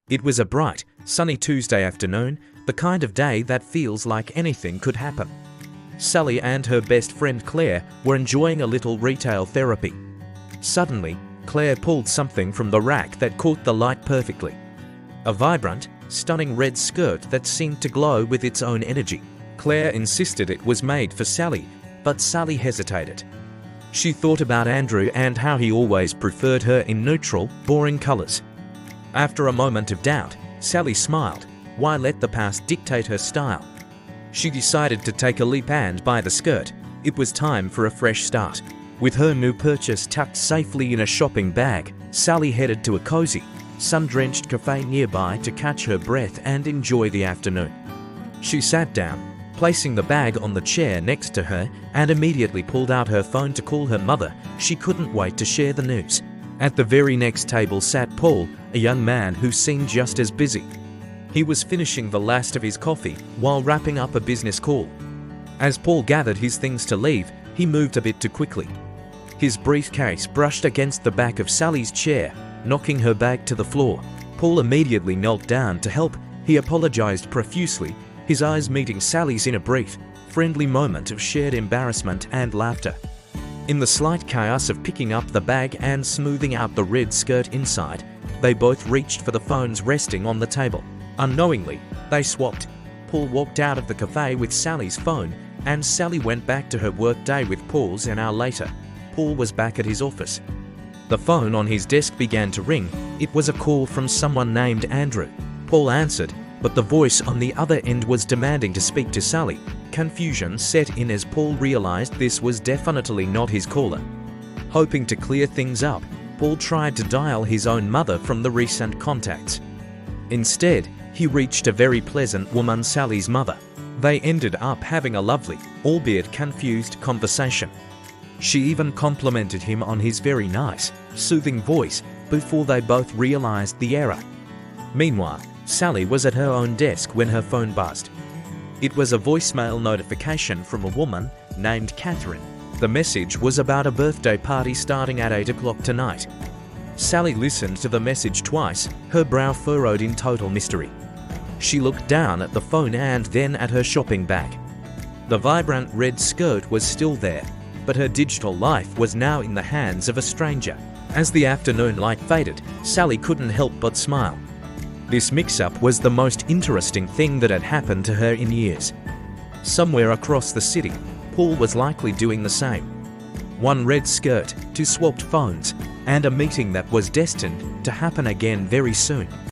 It was a bright, sunny Tuesday afternoon, the kind of day that feels like anything could happen. Sally and her best friend Claire were enjoying a little retail therapy. Suddenly, Claire pulled something from the rack that caught the light perfectly. A vibrant, stunning red skirt that seemed to glow with its own energy. Claire insisted it was made for Sally, but Sally hesitated. She thought about Andrew and how he always preferred her in neutral, boring colors. After a moment of doubt, Sally smiled. Why let the past dictate her style? She decided to take a leap and buy the skirt. It was time for a fresh start. With her new purchase tucked safely in a shopping bag, Sally headed to a cozy, sun-drenched cafe nearby to catch her breath and enjoy the afternoon. She sat down, placing the bag on the chair next to her, and immediately pulled out her phone to call her mother. She couldn't wait to share the news. At the very next table sat Paul, a young man who seemed just as busy. He was finishing the last of his coffee while wrapping up a business call. As Paul gathered his things to leave, he moved a bit too quickly. His briefcase brushed against the back of Sally's chair, knocking her bag to the floor. Paul immediately knelt down to help. He apologized profusely, his eyes meeting Sally's in a brief, friendly moment of shared embarrassment and laughter. In the slight chaos of picking up the bag and smoothing out the red skirt inside, they both reached for the phones resting on the table. Unknowingly, they swapped. Paul walked out of the cafe with Sally's phone, and Sally went back to her work day with Paul's an hour later. Paul was back at his office. The phone on his desk began to ring. It was a call from someone named Andrew. Paul answered, but the voice on the other end was demanding to speak to Sally. Confusion set in as Paul realized this was definitely not his caller. Hoping to clear things up, Paul tried to dial his own mother from the recent contacts. Instead, he reached a very pleasant woman, Sally's mother. They ended up having a lovely, albeit confused, conversation. She even complimented him on his very nice, soothing voice before they both realized the error. Meanwhile, Sally was at her own desk when her phone buzzed. It was a voicemail notification from a woman named Catherine. The message was about a birthday party starting at 8 o'clock tonight. Sally listened to the message twice, her brow furrowed in total mystery. She looked down at the phone and then at her shopping bag. The vibrant red skirt was still there, but her digital life was now in the hands of a stranger. As the afternoon light faded, Sally couldn't help but smile. This mix-up was the most interesting thing that had happened to her in years. Somewhere across the city, Paul was likely doing the same. One red skirt, two swapped phones, and a meeting that was destined to happen again very soon.